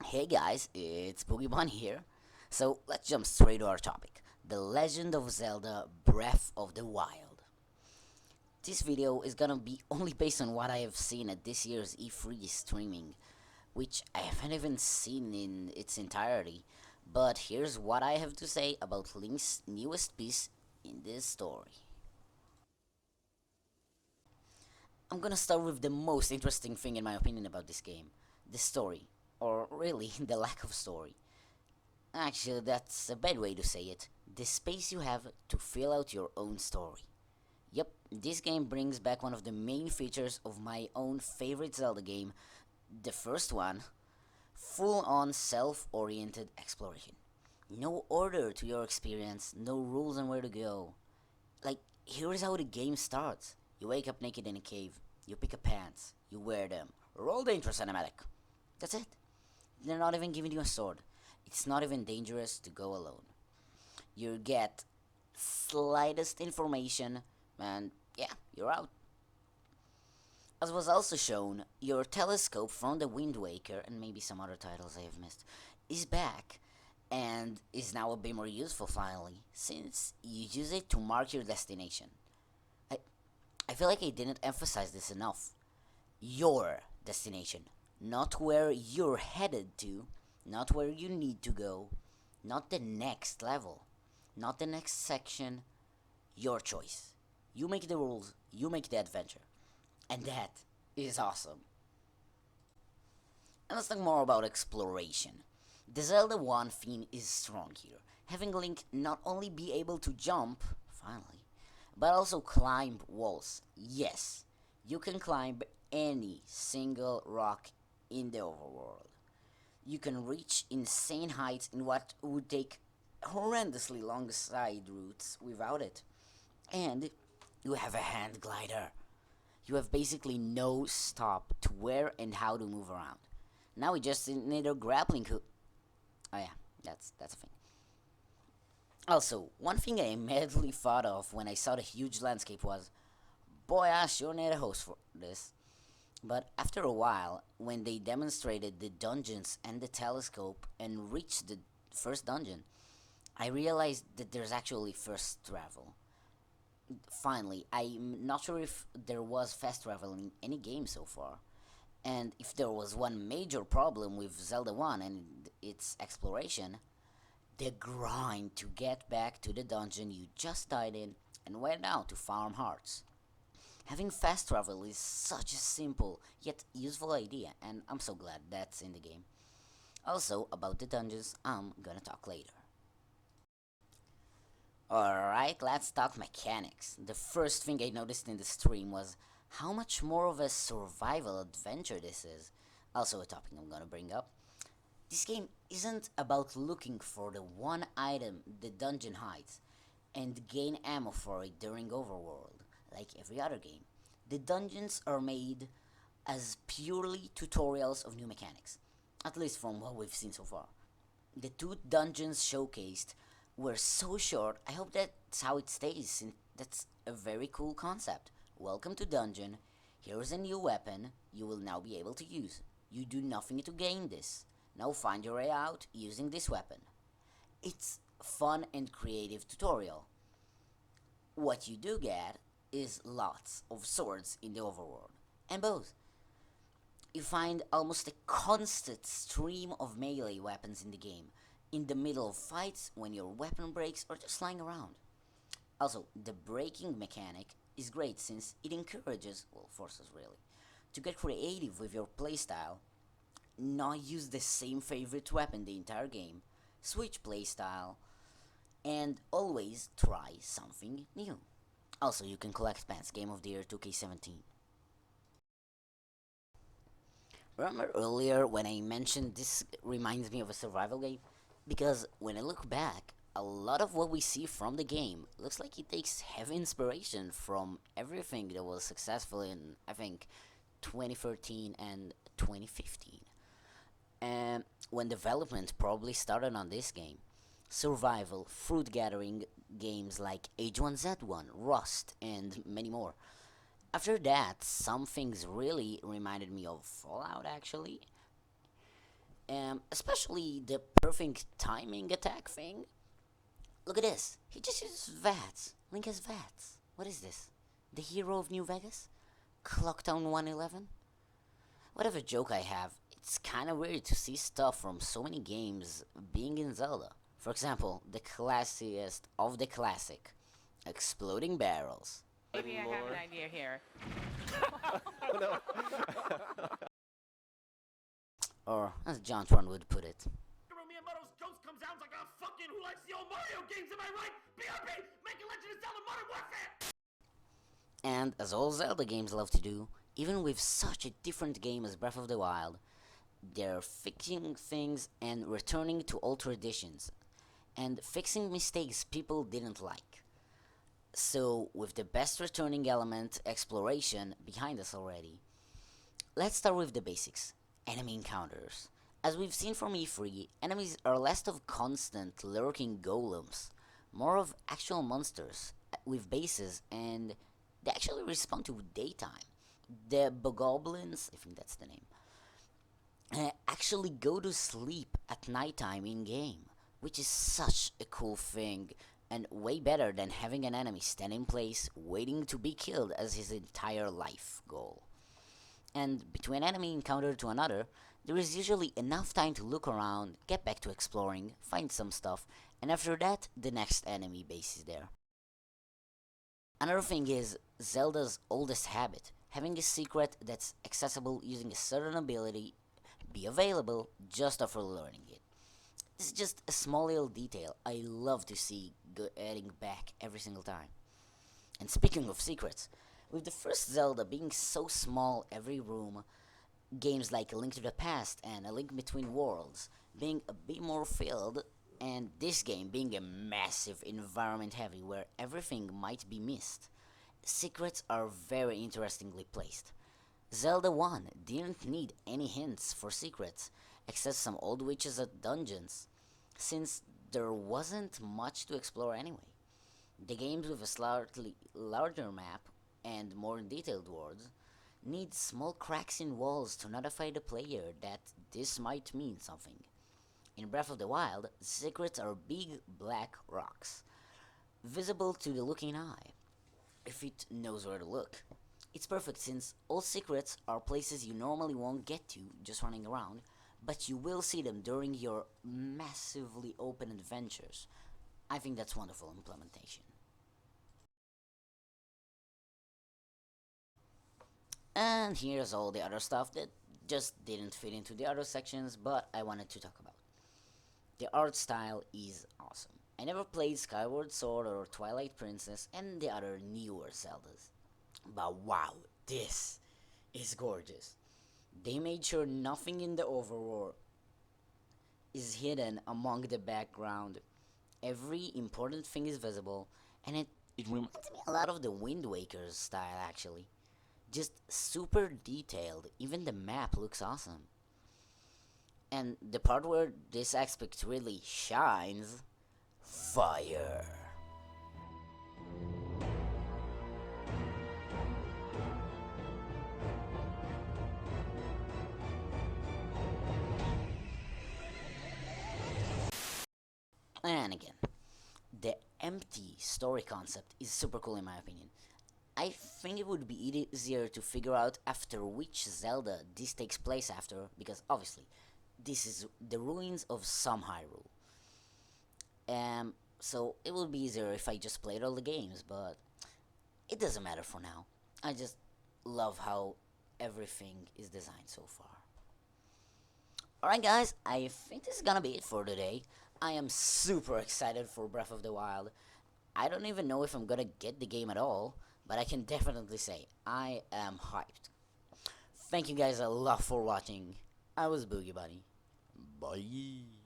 Hey guys, it's Boogie here. So let's jump straight to our topic, The Legend of Zelda Breath of the Wild. This video is gonna be only based on what I have seen at this year's E3 streaming, which I haven't even seen in its entirety. But here's what I have to say about Link's newest piece in this story. I'm gonna start with the most interesting thing in my opinion about this game, the story, or really the lack of story. Actually, that's a bad way to say it. The space you have to fill out your own story. Yep, this game brings back one of the main features of my own favorite Zelda game, the first one, full-on self-oriented exploration. No order to your experience, no rules on where to go. Like, here's how the game starts. You wake up naked in a cave, you pick up pants, you wear them, roll the intro cinematic. That's it. They're not even giving you a sword. It's not even dangerous to go alone. You get slightest information, and yeah, you're out. As was also shown, your telescope from the Wind Waker, and maybe some other titles I have missed, is back, and is now a bit more useful finally, since you use it to mark your destination. I, I feel like I didn't emphasize this enough. Your destination, not where you're headed to, not where you need to go, not the next level, not the next section, your choice. You make the rules, you make the adventure. And that is awesome. And let's talk more about exploration. The Zelda 1 theme is strong here, having Link not only be able to jump, finally, but also climb walls. Yes, you can climb any single rock in the overworld. You can reach insane heights in what would take horrendously long side routes without it. And you have a hand glider. You have basically no stop to where and how to move around. Now we just need a grappling hook. Oh yeah, that's a thing. Also, one thing I immediately thought of when I saw the huge landscape was, boy, I sure need a host for this. But after a while, when they demonstrated the dungeons and the telescope and reached the first dungeon, I realized that there's actually fast travel. Finally, I'm not sure if there was fast travel in any game so far. And if there was one major problem with Zelda 1 and its exploration, the grind to get back to the dungeon you just died in and went out to farm hearts. Having fast travel is such a simple yet useful idea, and I'm so glad that's in the game. Also, about the dungeons, I'm gonna talk later. Alright, let's talk mechanics. The first thing I noticed in the stream was how much more of a survival adventure this is. Also a topic I'm gonna bring up. This game isn't about looking for the one item the dungeon hides and gain ammo for it during overworld, like every other game. The dungeons are made as purely tutorials of new mechanics, at least from what we've seen so far. The two dungeons showcased were so short, I hope that's how it stays, since that's a very cool concept. Welcome to dungeon, here's a new weapon you will now be able to use. You do nothing to gain this. Now find your way out using this weapon. It's fun and creative tutorial. What you do get is lots of swords in the overworld, and bows. You find almost a constant stream of melee weapons in the game, in the middle of fights, when your weapon breaks, or just lying around. Also, the breaking mechanic is great since it encourages, well, forces really, to get creative with your playstyle, not use the same favorite weapon the entire game, switch playstyle, and always try something new. Also, you can collect pants, Game of the Year 2K17. Remember earlier when I mentioned this reminds me of a survival game? Because when I look back, a lot of what we see from the game looks like it takes heavy inspiration from everything that was successful in, I think, 2013 and 2015. And when development probably started on this game, survival, fruit gathering games like H1Z1, Rust, and many more. After that, some things really reminded me of Fallout actually, Especially the perfect timing attack thing. Look at this. He just uses VATS. Link has VATS. What is this? The hero of New Vegas? Clocktown 111? Whatever joke I have, it's kinda weird to see stuff from so many games being in Zelda. For example, the classiest of the classic, exploding barrels. Maybe I have an idea here. Or, as John Tron would put it, Miyamoto's ghost comes out like a fucking who likes the old Mario games, am I right? BRB, make a Legend of Zelda Modern Warfare! and as all Zelda games love to do, even with such a different game as Breath of the Wild, they're fixing things and returning to old traditions, and fixing mistakes people didn't like. So, with the best returning element, exploration, behind us already, let's start with the basics. Enemy encounters. As we've seen from E3, enemies are less of constant lurking golems, more of actual monsters with bases, and they actually respond to daytime. The bogoblins, I think that's the name, actually go to sleep at nighttime in game, which is such a cool thing and way better than having an enemy stand in place waiting to be killed as his entire life goal. And between enemy encounter to another, there is usually enough time to look around, get back to exploring, find some stuff, and after that, the next enemy base is there. Another thing is Zelda's oldest habit, having a secret that's accessible using a certain ability be available just after learning it. This is just a small little detail I love to see adding back every single time. And speaking of secrets, with the first Zelda being so small every room, games like A Link to the Past and A Link Between Worlds being a bit more filled, and this game being a massive environment heavy where everything might be missed, secrets are very interestingly placed. Zelda 1 didn't need any hints for secrets, except some old witches at dungeons, since there wasn't much to explore anyway. The games with a slightly larger map and more detailed worlds need small cracks in walls to notify the player that this might mean something. In Breath of the Wild, secrets are big black rocks, visible to the looking eye, if it knows where to look. It's perfect since all secrets are places you normally won't get to just running around, but you will see them during your massively open adventures. I think that's wonderful implementation. And here's all the other stuff that just didn't fit into the other sections, but I wanted to talk about. The art style is awesome. I never played Skyward Sword or Twilight Princess and the other newer Zeldas, but wow, this is gorgeous. They made sure nothing in the overworld is hidden among the background. Every important thing is visible, and it reminds me a lot of the Wind Waker's style actually. Just super detailed, even the map looks awesome. And the part where this aspect really shines, fire. And again, the empty story concept is super cool in my opinion. I think it would be easier to figure out after which Zelda this takes place after, because obviously, this is the ruins of some Hyrule. So it would be easier if I just played all the games, but it doesn't matter for now. I just love how everything is designed so far. Alright guys, I think this is gonna be it for today. I am super excited for Breath of the Wild. I don't even know if I'm gonna get the game at all, but I can definitely say I am hyped. Thank you guys a lot for watching. I was Boogie Bunny. Bye.